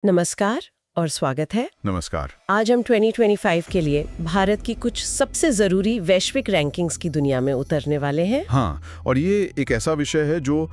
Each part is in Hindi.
नमस्कार और स्वागत है। नमस्कार। आज हम 2025 के लिए भारत की कुछ सबसे जरूरी वैश्विक रैंकिंग्स की दुनिया में उतरने वाले हैं। हाँ, और ये एक ऐसा विषय है जो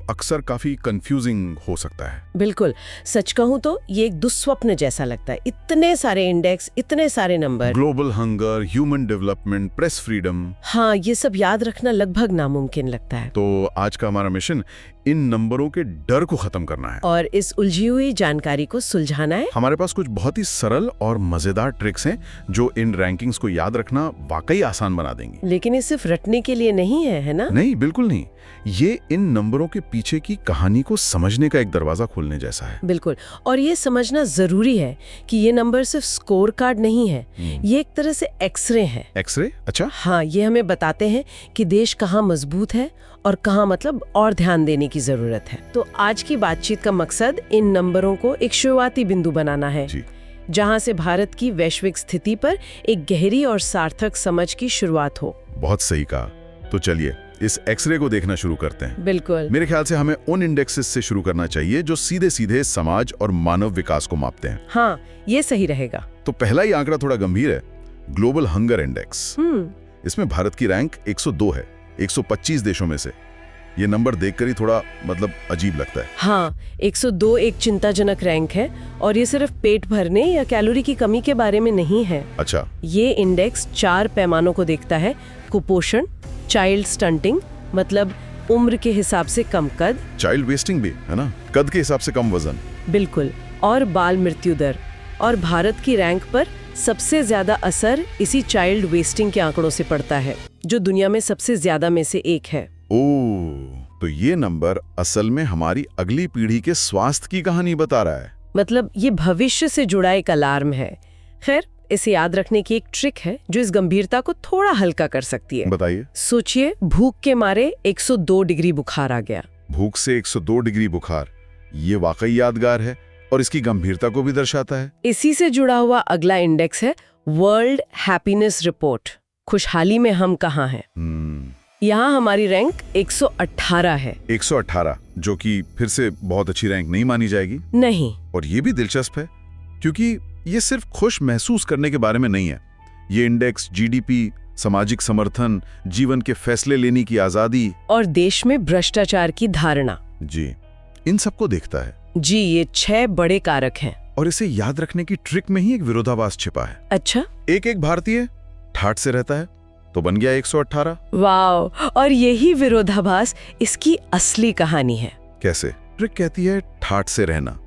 अक्सर काफी कंफ्यूजिंग हो सकता है। बिल्कुल, सच कहूँ तो ये एक दुस्वप्न जैसा लगता है। इतने सारे इंडेक्स, इतने सारे number, global hunger, human development, press freedom. हाँ, ये सब याद रखना लगभग नामुमकिन लगता है। तो आज का हमारा मिशन इन नंबरों के डर को खत्म करना है और इस उलझी हुई जानकारी को सुलझाना है। हमारे पास कुछ बहुत ही सरल और मजेदार ट्रिक्स हैं जो इन रैंकिंग्स को याद रखना वाकई आसान बना देंगी। लेकिन ये सिर्फ रटने के लिए नहीं है ना? नहीं, बिल्कुल नहीं। ये इन नंबरों के पीछे की कहानी को समझने का एक दरवाजा खोलने जैसा है। बिल्कुल, और ये समझना जरूरी है कि ये नंबर सिर्फ स्कोर कार्ड नहीं है, ये एक तरह से एक्सरे है। एक्सरे? अच्छा। हाँ, ये हमें बताते हैं कि देश कहाँ मजबूत है और कहाँ और ध्यान देने की जरूरत है। तो आज की बातचीत का मकसद इन नंबरों को एक शुरुआती बिंदु बनाना है जी। जहाँ से भारत की वैश्विक स्थिति पर एक गहरी और सार्थक समझ की शुरुआत हो। बहुत सही कहा। तो चलिए इस एक्सरे को देखना शुरू करते हैं। बिल्कुल। मेरे ख्याल से हमें उन इंडेक्सेस से शुरू करना चाहिए जो सीधे सीधे समाज और मानव विकास को मापते हैं। हाँ, ये सही रहेगा। तो पहला ही आंकड़ा थोड़ा गंभीर है, ग्लोबल हंगर इंडेक्स। इसमें भारत की रैंक 102 है 125 देशों में से। ये नंबर देखकर ही थोड़ा अजीब लगता है। हाँ, 102 एक चिंताजनक रैंक है और ये सिर्फ पेट भरने या कैलोरी की कमी के बारे में नहीं है। अच्छा। ये इंडेक्स 4 पैमानों को देखता है: कुपोषण, चाइल्ड स्टंटिंग मतलब उम्र के हिसाब से कम कद, चाइल्ड वेस्टिंग भी है ना, कद के हिसाब से कम वजन। बिल्कुल, और बाल मृत्यु दर। और भारत की रैंक पर सबसे ज्यादा असर इसी चाइल्ड वेस्टिंग के आंकड़ों से पड़ता है, जो दुनिया में सबसे ज्यादा में से एक है। ओह, तो ये नंबर असल में हमारी अगली पीढ़ी के स्वास्थ्य की कहानी बता रहा है। ये भविष्य से जुड़ा एक अलार्म है। खैर, इसे याद रखने की एक ट्रिक है जो इस गंभीरता को थोड़ा हल्का कर सकती है। बताइए। सोचिए, भूख के मारे 102 डिग्री बुखार आ गया। भूख से 102 डिग्री बुखार, ये वाकई यादगार है और इसकी गंभीरता को भी दर्शाता है। इसी से जुड़ा हुआ अगला इंडेक्स है वर्ल्ड हैप्पीनेस रिपोर्ट। खुशहाली में हम कहाँ हैं? यहाँ हमारी रैंक 118 है। 118, जो कि फिर से बहुत अच्छी रैंक नहीं मानी जाएगी। नहीं। और ये भी दिलचस्प है क्योंकि ये सिर्फ खुश महसूस करने के बारे में नहीं है। ये इंडेक्स जीडीपी, सामाजिक समर्थन, जीवन के फैसले लेने की आजादी और देश में भ्रष्टाचार की धारणा, जी, इन सबको देखता है। जी, ये 6 बड़े कारक हैं। और इसे याद रखने की ट्रिक में ही एक विरोधाभास छिपा है। अच्छा। एक भारतीय ठाठ से रहता है तो बन गया 118। वाह, और यही विरोधाभास इसकी असली कहानी है। कैसे? ट्रिक कहती है ठाठ से रहना,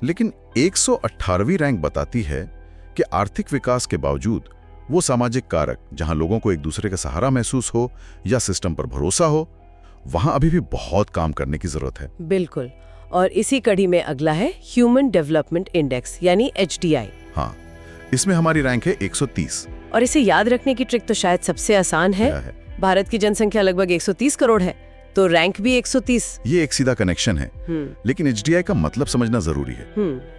लेकिन 118वीं रैंक बताती है कि आर्थिक विकास के बावजूद वो सामाजिक कारक जहां लोगों को एक दूसरे का सहारा महसूस हो या सिस्टम पर भरोसा हो, वहां अभी भी बहुत काम करने की जरूरत है। बिल्कुल। और इसी कड़ी में अगला है ह्यूमन डेवलपमेंट इंडेक्स यानी HDI। हाँ, इसमें हमारी रैंक है 130। और इसे याद रखने की ट्रिक तो शायद सबसे आसान है। भारत की जनसंख्या लगभग 130 करोड़ है, तो रैंक भी 130। ये एक सीधा कनेक्शन है। लेकिन HDI का मतलब समझना जरूरी है।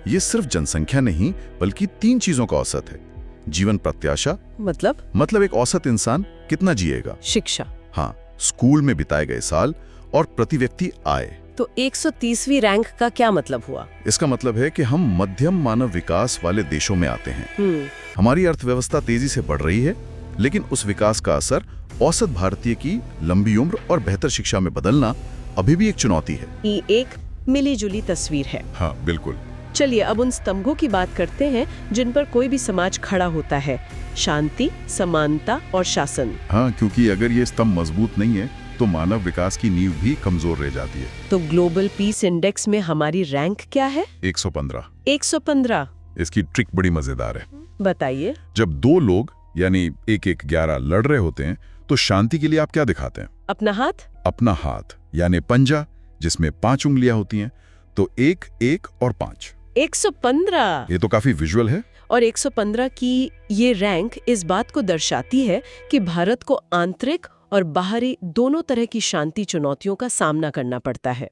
ये सिर्फ जनसंख्या नहीं बल्कि 3 चीजों का औसत है। जीवन प्रत्याशा मतलब एक औसत इंसान कितना जिएगा, शिक्षा, हाँ, स्कूल में बिताए गए साल, और प्रति व्यक्ति आय। तो 130वीं रैंक का क्या मतलब हुआ? इसका मतलब है कि हम मध्यम मानव विकास वाले देशों में आते हैं। हमारी अर्थव्यवस्था तेजी से बढ़ रही है, लेकिन उस विकास का असर औसत भारतीय की लंबी उम्र और बेहतर शिक्षा में बदलना अभी भी एक चुनौती है। ये एक मिली-जुली तस्वीर है। हाँ, बिल्कुल। चलिए अब उन स्तंभों की बात करते हैं जिन पर कोई भी समाज खड़ा होता है: शांति, समानता और शासन। हाँ, क्योंकि अगर ये स्तंभ मजबूत नहीं है तो मानव विकास की नींव भी कमजोर रह जाती है। तो ग्लोबल पीस इंडेक्स में हमारी रैंक क्या है? 115। 115। इसकी ट्रिक बड़ी मजेदार है। बताइए। जब 2 लोग यानी 1-1-11 लड़ रहे होते हैं तो शांति के लिए आप क्या दिखाते हैं? अपना हाथ। अपना हाथ यानी पंजा, जिसमें 5 उंगलियां होती हैं, तो 1, 1 और 5। 115। ये तो काफी विजुअल है। और 115 की ये रैंक इस बात को दर्शाती है कि भारत को आंतरिक और बाहरी दोनों तरह की शांति चुनौतियों का सामना करना पड़ता है।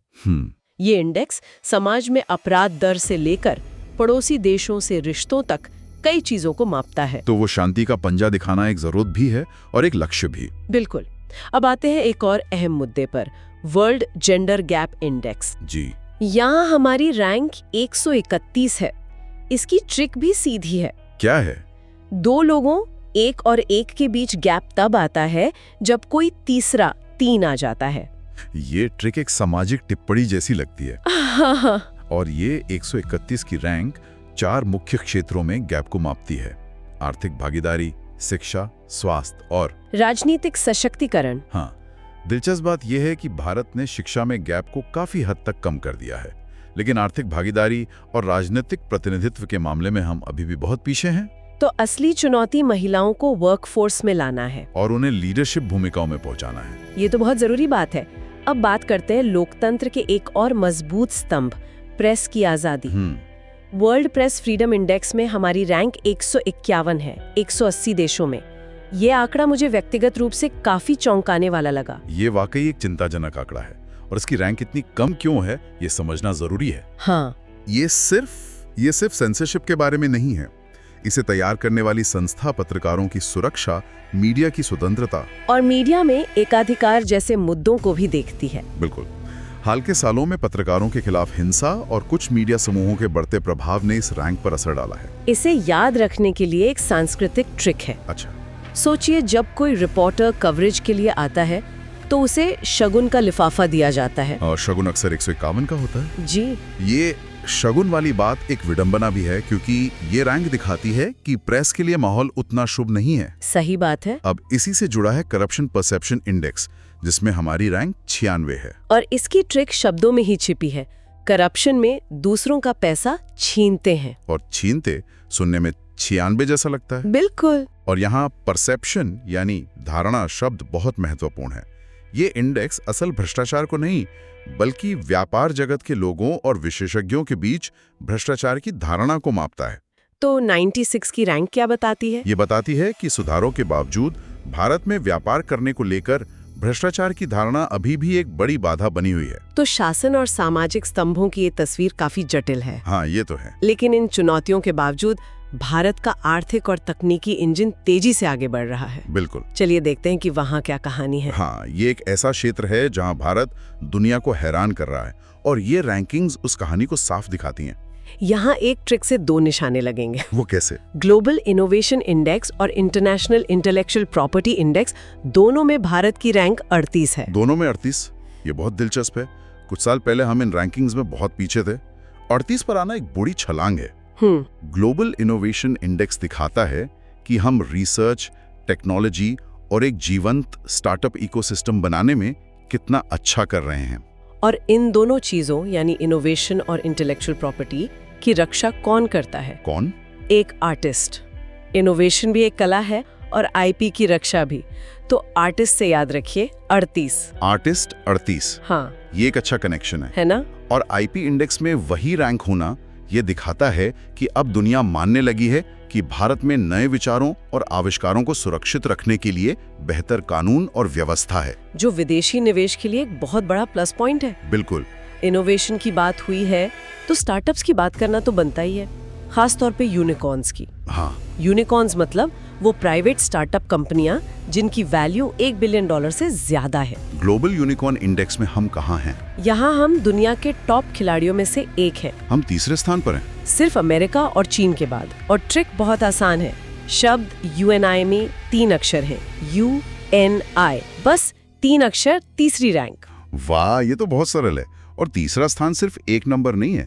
ये इंडेक्स समाज में अपराध दर से लेकर पड़ोसी देशों से रिश्तों तक कई चीजों को मापता है। तो वो शांति का पंजा दिखाना एक जरूरत भी है और एक लक्ष्य भी। बिल्कुल। अब आते हैं एक और अहम मुद्दे पर, वर्ल्ड जेंडर गैप इंडेक्स। जी, यहाँ हमारी रैंक 131 है। इसकी ट्रिक भी सीधी है। क्या है? दो लोगों एक और एक के बीच गैप तब आता है जब कोई तीसरा 3 आ जाता है। ये ट्रिक एक सामाजिक टिप्पणी जैसी लगती है। हाँ। और ये 131 की रैंक 4 मुख्य क्षेत्रों में गैप को मापती है: आर्थिक भागीदारी, शिक्षा, स्वास्थ्य और राजनीतिक सशक्तिकरण। हाँ, दिलचस्प बात यह है कि भारत ने शिक्षा में गैप को काफी हद तक कम कर दिया है, लेकिन आर्थिक भागीदारी और राजनीतिक प्रतिनिधित्व के मामले में हम अभी भी बहुत पीछे हैं। तो असली चुनौती महिलाओं को वर्कफोर्स में लाना है और उन्हें लीडरशिप भूमिकाओं में पहुंचाना है। ये तो बहुत जरूरी बात है। अब बात करते हैं लोकतंत्र के एक और मजबूत स्तंभ, प्रेस की आजादी। वर्ल्ड प्रेस फ्रीडम इंडेक्स में हमारी रैंक 151 है 180 देशों में। ये आंकड़ा मुझे व्यक्तिगत रूप से काफी चौंकाने वाला लगा। ये वाकई एक चिंताजनक आंकड़ा है, और इसकी रैंक इतनी कम क्यों है ये समझना जरूरी है। हाँ, ये सिर्फ सेंसरशिप के बारे में नहीं है। इसे तैयार करने वाली संस्था पत्रकारों की सुरक्षा, मीडिया की स्वतंत्रता और मीडिया में एकाधिकार जैसे मुद्दों को भी देखती है। बिल्कुल। हाल के सालों में पत्रकारों के खिलाफ हिंसा और कुछ मीडिया समूहों के बढ़ते प्रभाव ने इस रैंक पर असर डाला है। इसे याद रखने के लिए एक सांस्कृतिक ट्रिक है। अच्छा। सोचिए, जब कोई रिपोर्टर कवरेज के लिए आता है तो उसे शगुन का लिफाफा दिया जाता है। और शगुन अक्सर 151 का होता है। जी। ये शगुन वाली बात एक विडंबना भी है, क्योंकि ये रैंक दिखाती है कि प्रेस के लिए माहौल उतना शुभ नहीं है। सही बात है। अब इसी से जुड़ा है करप्शन परसेप्शन इंडेक्स, जिसमें हमारी रैंक 96 है। और इसकी ट्रिक शब्दों में ही छिपी है। करप्शन में दूसरों का पैसा छीनते हैं। और छीनते सुनने में 96 जैसा लगता है। बिल्कुल। और यहाँ परसेप्शन यानी धारणा शब्द बहुत महत्वपूर्ण है। ये इंडेक्स असल भ्रष्टाचार को नहीं, बल्कि व्यापार जगत के लोगों और विशेषज्ञों के बीच भ्रष्टाचार की धारणा को मापता है। तो 96 की रैंक क्या बताती है? ये बताती है कि सुधारों के बावजूद भारत में व्यापार करने को लेकर भ्रष्टाचार की धारणा अभी भी एक बड़ी बाधा बनी हुई है। तो शासन और सामाजिक स्तंभों की ये तस्वीर काफी जटिल है। हाँ, ये तो है। लेकिन इन चुनौतियों के बावजूद भारत का आर्थिक और तकनीकी इंजन तेजी से आगे बढ़ रहा है। बिल्कुल। चलिए देखते हैं कि वहाँ क्या कहानी है। हाँ, ये एक ऐसा क्षेत्र है जहाँ भारत दुनिया को हैरान कर रहा है, और ये रैंकिंग्स उस कहानी को साफ दिखाती हैं। यहाँ एक ट्रिक से 2 निशाने लगेंगे। वो कैसे? ग्लोबल इनोवेशन इंडेक्स और इंटरनेशनल इंटेलेक्चुअल प्रॉपर्टी इंडेक्स, दोनों में भारत की रैंक 38 है। दोनों में 38? ये बहुत दिलचस्प है। कुछ साल पहले हम इन रैंकिंग्स में बहुत पीछे थे। 38 पर आना एक बड़ी छलांग है। ग्लोबल इनोवेशन इंडेक्स दिखाता है कि हम रिसर्च, टेक्नोलॉजी और एक जीवंत स्टार्टअप इकोसिस्टम बनाने में कितना अच्छा कर रहे हैं। और इन दोनों चीजों यानी इनोवेशन और इंटेलेक्चुअल प्रॉपर्टी की रक्षा कौन करता है? कौन? एक आर्टिस्ट। इनोवेशन भी एक कला है और आईपी की रक्षा भी। तो आर्टिस्ट से याद रखिए 38। आर्टिस्ट 38। हाँ, ये एक अच्छा कनेक्शन है ना? और आईपी इंडेक्स में वही रैंक होना ये दिखाता है कि अब दुनिया मानने लगी है कि भारत में नए विचारों और आविष्कारों को सुरक्षित रखने के लिए बेहतर कानून और व्यवस्था है, जो विदेशी निवेश के लिए एक बहुत बड़ा प्लस पॉइंट है। बिल्कुल। इनोवेशन की बात हुई है तो स्टार्टअप्स की बात करना तो बनता ही है, खास तौर पे यूनिकॉर्न्स की। हाँ, यूनिकॉर्न्स मतलब वो प्राइवेट स्टार्टअप कंपनियां जिनकी वैल्यू $1 बिलियन से ज्यादा है। ग्लोबल यूनिकॉर्न इंडेक्स में हम कहाँ हैं? यहाँ हम दुनिया के टॉप खिलाड़ियों में से एक हैं। हम तीसरे स्थान पर हैं, सिर्फ अमेरिका और चीन के बाद। और ट्रिक बहुत आसान है। शब्द UNI में 3 अक्षर हैं, UNI, बस 3 अक्षर, तीसरी रैंक। वाह, ये तो बहुत सरल है। और तीसरा स्थान सिर्फ 1 नंबर नहीं है।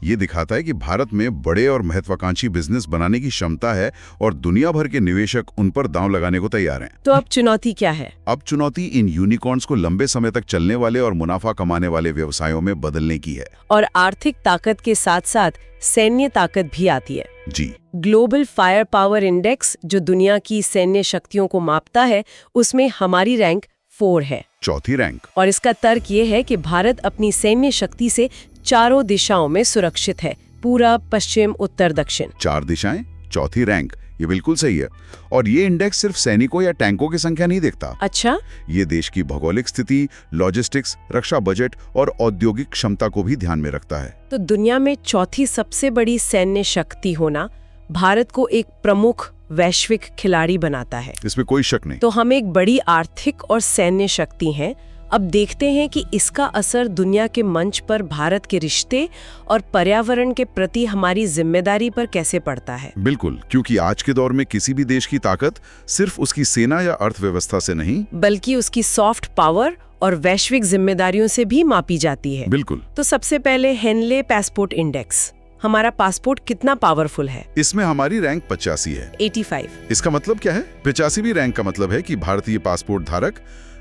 ये दिखाता है कि भारत में बड़े और महत्वाकांक्षी बिजनेस बनाने की क्षमता है और दुनिया भर के निवेशक उन पर दांव लगाने को तैयार हैं। तो अब चुनौती क्या है? अब चुनौती इन यूनिकॉर्न्स को लंबे समय तक चलने वाले और मुनाफा कमाने वाले व्यवसायों में बदलने की है। और आर्थिक ताकत के साथ साथ सैन्य ताकत भी आती है। जी। ग्लोबल फायर पावर इंडेक्स, जो दुनिया की सैन्य शक्तियों को मापता है, उसमें हमारी रैंक 4 है, चौथी रैंक। और इसका तर्क ये है कि भारत अपनी सैन्य शक्ति से चारों दिशाओं में सुरक्षित है, पूरा, पश्चिम, उत्तर, दक्षिण। 4 दिशाएं, चौथी रैंक, ये बिल्कुल सही है। और ये इंडेक्स सिर्फ सैनिकों या टैंकों की संख्या नहीं देखता। अच्छा? ये देश की भौगोलिक स्थिति, लॉजिस्टिक्स, रक्षा बजट और औद्योगिक क्षमता को भी ध्यान में रखता है। तो दुनिया में चौथी सबसे बड़ी सैन्य शक्ति होना भारत को एक प्रमुख वैश्विक खिलाड़ी बनाता है, इसमें कोई शक नहीं। तो हम एक बड़ी आर्थिक और सैन्य शक्ति हैं, अब देखते हैं कि इसका असर दुनिया के मंच पर भारत के रिश्ते और पर्यावरण के प्रति हमारी जिम्मेदारी पर कैसे पड़ता है। बिल्कुल, क्योंकि आज के दौर में किसी भी देश की ताकत सिर्फ उसकी सेना या अर्थव्यवस्था से नहीं, बल्कि उसकी सॉफ्ट पावर और वैश्विक जिम्मेदारियों से भी मापी जाती है। बिल्कुल। तो सबसे पहले हेनले पासपोर्ट इंडेक्स, हमारा पासपोर्ट कितना पावरफुल है? इसमें हमारी रैंक 85 है। 85। इसका मतलब क्या है? 85वीं रैंक का मतलब है कि भारतीय पासपोर्ट धारक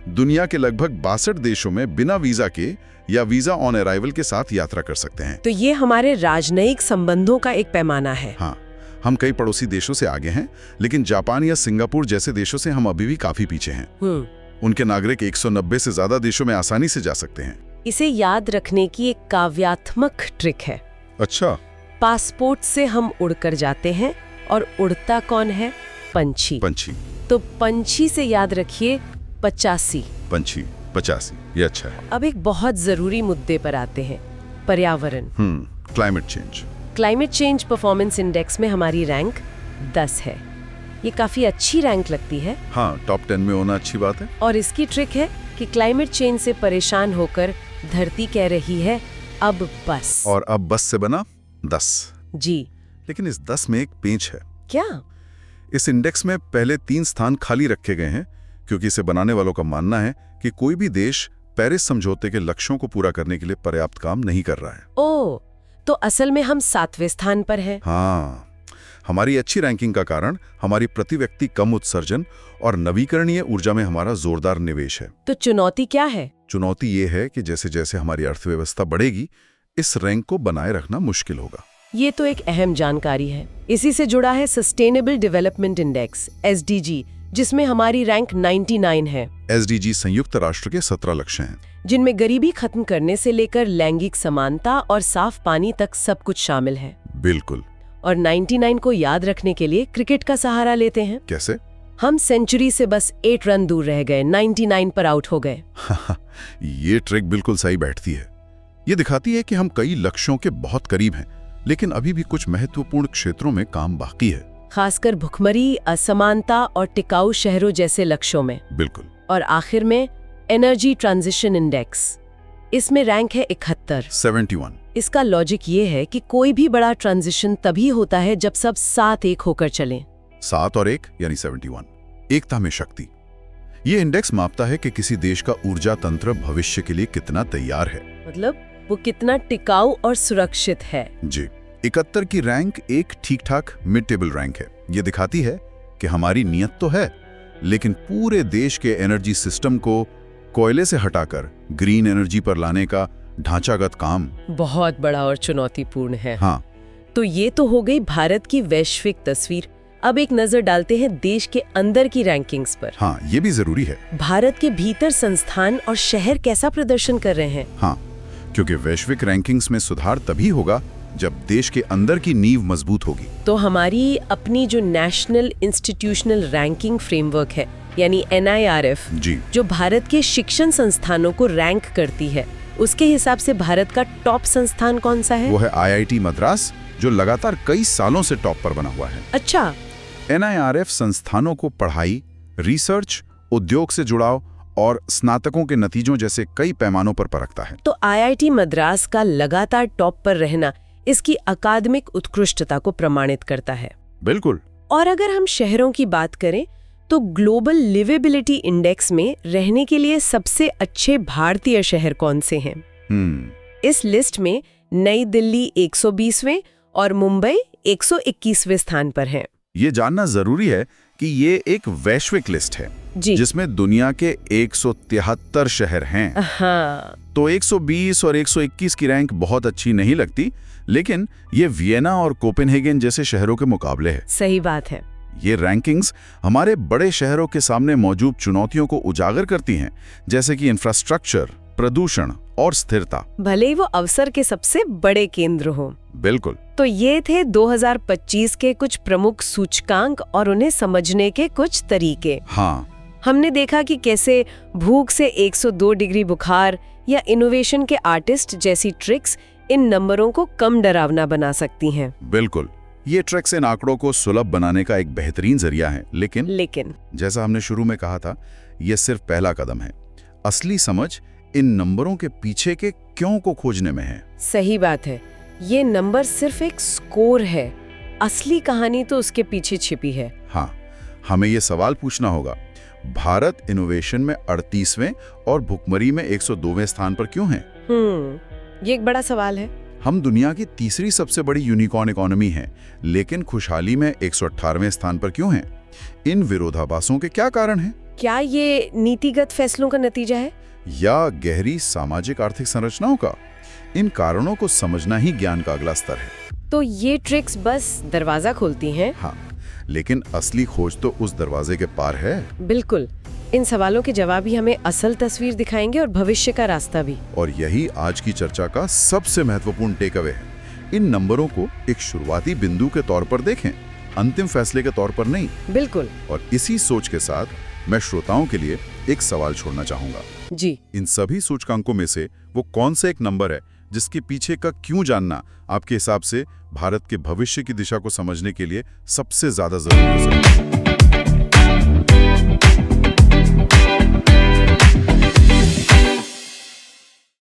दुनिया के लगभग 62 देशों में बिना वीजा के या वीजा ऑन अराइवल के साथ यात्रा कर सकते हैं। तो ये हमारे राजनयिक संबंधों का एक पैमाना है। हाँ, हम कई पड़ोसी देशों से आगे हैं, लेकिन जापान या सिंगापुर जैसे देशों से हम अभी भी काफी पीछे हैं। उनके नागरिक 190 से ज्यादा देशों में आसानी से जा सकते हैं। इसे याद रखने की एक काव्यात्मक ट्रिक है। अच्छा। पासपोर्ट से हम उड़कर जाते हैं, और उड़ता कौन है? पंछी। तो पंछी से याद रखिए 85। पंछी 85, ये अच्छा है। अब एक बहुत जरूरी मुद्दे पर आते हैं, पर्यावरण। क्लाइमेट चेंज परफॉर्मेंस इंडेक्स में हमारी रैंक 10 है। ये काफी अच्छी रैंक लगती है। हाँ, टॉप 10 में होना अच्छी बात है। और इसकी ट्रिक है कि क्लाइमेट चेंज से परेशान होकर धरती कह रही है अब बस। और अब बस से बना 10। जी। लेकिन इस 10 में एक पेंच है। क्या? इस इंडेक्स में पहले 3 स्थान खाली रखे गए हैं, क्योंकि इसे बनाने वालों का मानना है कि कोई भी देश पेरिस समझौते के लक्ष्यों को पूरा करने के लिए पर्याप्त काम नहीं कर रहा है। ओह, तो असल में हम 7वें स्थान पर हैं। हाँ, हमारी अच्छी रैंकिंग का कारण हमारी प्रति व्यक्ति कम उत्सर्जन और नवीकरणीय ऊर्जा में हमारा जोरदार निवेश है। तो चुनौती क्या है? चुनौती ये है कि जैसे जैसे हमारी अर्थव्यवस्था बढ़ेगी, इस रैंक को बनाए रखना मुश्किल होगा। ये तो एक अहम जानकारी है। इसी से जुड़ा है सस्टेनेबल डेवलपमेंट इंडेक्स SDG, जिसमें हमारी रैंक 99 है। SDG संयुक्त राष्ट्र के 17 लक्ष्य हैं, जिनमें गरीबी खत्म करने से लेकर लैंगिक समानता और साफ पानी तक सब कुछ शामिल है। बिल्कुल। और 99 को याद रखने के लिए क्रिकेट का सहारा लेते हैं। कैसे? हम सेंचुरी से बस 8 रन दूर रह गए, 99 पर आउट हो गए। ये ट्रिक बिल्कुल सही बैठती है। ये दिखाती है कि हम कई लक्ष्यों के बहुत करीब हैं, लेकिन अभी भी कुछ महत्वपूर्ण क्षेत्रों में काम बाकी है, खासकर भुखमरी, असमानता और टिकाऊ शहरों जैसे लक्ष्यों में। बिल्कुल। और आखिर में एनर्जी ट्रांजिशन इंडेक्स, इसमें रैंक है 71। इसका लॉजिक ये है कि कोई भी बड़ा ट्रांजिशन तभी होता है जब सब साथ एक होकर चलें। 7 और 1 यानी 71, एकता में शक्ति। ये इंडेक्स मापता है कि किसी देश का ऊर्जा तंत्र भविष्य के लिए कितना तैयार है, मतलब वो कितना टिकाऊ और सुरक्षित है। जी। 71 की रैंक एक ठीक-ठाक मिड टेबल रैंक है। ये दिखाती है कि हमारी नीयत तो है, लेकिन पूरे देश के एनर्जी सिस्टम को कोयले से हटाकर ग्रीन एनर्जी पर लाने का ढांचागत काम बहुत बड़ा और चुनौतीपूर्ण है। हाँ। तो ये तो हो गई भारत की वैश्विक तस्वीर। अब एक नजर डालते हैं देश के अंदर की रैंकिंग्स पर। हाँ, ये भी जरूरी है। भारत के भीतर संस्थान और शहर कैसा प्रदर्शन कर रहे हैं। हाँ, क्योंकि वैश्विक रैंकिंग्स में सुधार तभी होगा जब देश के अंदर की नींव मजबूत होगी। तो हमारी अपनी जो नेशनल इंस्टीट्यूशनल रैंकिंग फ्रेमवर्क है, यानी NIRF, जी, जो भारत के शिक्षण संस्थानों को रैंक करती है, उसके हिसाब से भारत का टॉप संस्थान कौन सा है? वो है IIT मद्रास, जो लगातार कई सालों से टॉप पर बना हुआ है। अच्छा। NIRF संस्थानों को पढ़ाई, रिसर्च, उद्योग से जुड़ाव और स्नातकों के नतीजों जैसे कई पैमानों पर परखता है। तो IIT मद्रास का लगातार टॉप पर रहना इसकी अकादमिक उत्कृष्टता को प्रमाणित करता है। बिल्कुल। और अगर हम शहरों की बात करें तो ग्लोबल लिवेबिलिटी इंडेक्स में रहने के लिए सबसे अच्छे भारतीय शहर कौन से हैं? इस लिस्ट में नई दिल्ली 120वें और मुंबई 121वें स्थान पर है। ये जानना जरूरी है कि ये एक वैश्विक लिस्ट है, जिसमें दुनिया के 173 शहर हैं। हाँ। तो 120 और 121 की रैंक बहुत अच्छी नहीं लगती, लेकिन ये वियना और कोपेनहेगन जैसे शहरों के मुकाबले है। सही बात है। ये रैंकिंग्स हमारे बड़े शहरों के सामने मौजूद चुनौतियों को उजागर करती हैं, जैसे कि इंफ्रास्ट्रक्चर, प्रदूषण और स्थिरता, भले ही वो अवसर के सबसे बड़े केंद्र हो। बिल्कुल। तो ये थे 2025 के कुछ प्रमुख सूचकांक और उन्हें समझने के कुछ तरीके। हाँ, हमने देखा कि कैसे भूख से 102 डिग्री बुखार या इनोवेशन के आर्टिस्ट जैसी ट्रिक्स इन नंबरों को कम डरावना बना सकती हैं। बिल्कुल। ये ट्रिक्स इन आंकड़ों को सुलभ बनाने का एक बेहतरीन जरिया है, लेकिन लेकिन जैसा हमने शुरू में कहा था, ये सिर्फ पहला कदम है। असली समझ इन नंबरों के पीछे के क्यों को खोजने में है। सही बात है, ये नंबर सिर्फ एक स्कोर है, असली कहानी तो उसके पीछे छिपी है। हाँ, हमें ये सवाल पूछना होगा, भारत इनोवेशन में 38वें और भुखमरी में 102वें स्थान पर क्यों है? ये एक बड़ा सवाल है। हम दुनिया की तीसरी सबसे बड़ी यूनिकॉर्न इकोनॉमी हैं, लेकिन खुशहाली में 118वें स्थान पर क्यों हैं? इन विरोधाभासों के क्या कारण हैं? क्या ये नीतिगत फैसलों का नतीजा है या गहरी सामाजिक आर्थिक संरचनाओं का? इन कारणों को समझना ही ज्ञान का अगला स्तर है। तो ये ट्रिक्स बस दरवाजा खोलती हैं? हाँ, लेकिन असली खोज तो उस दरवाजे के पार है। बिल्कुल, इन सवालों के जवाब ही हमें असल तस्वीर दिखाएंगे और भविष्य का रास्ता भी। और यही आज की चर्चा का सबसे महत्वपूर्ण टेकअवे है। इन नंबरों को एक शुरुआती बिंदु के तौर पर देखें, अंतिम फैसले के तौर पर नहीं। बिल्कुल। और इसी सोच के साथ मैं श्रोताओं के लिए एक सवाल छोड़ना चाहूंगा जी। इन सभी सूचकांकों में से वो कौन सा एक नंबर है जिसके पीछे का क्यों जानना आपके हिसाब से भारत के भविष्य की दिशा को समझने के लिए सबसे ज्यादा जरूरी हो सकता है?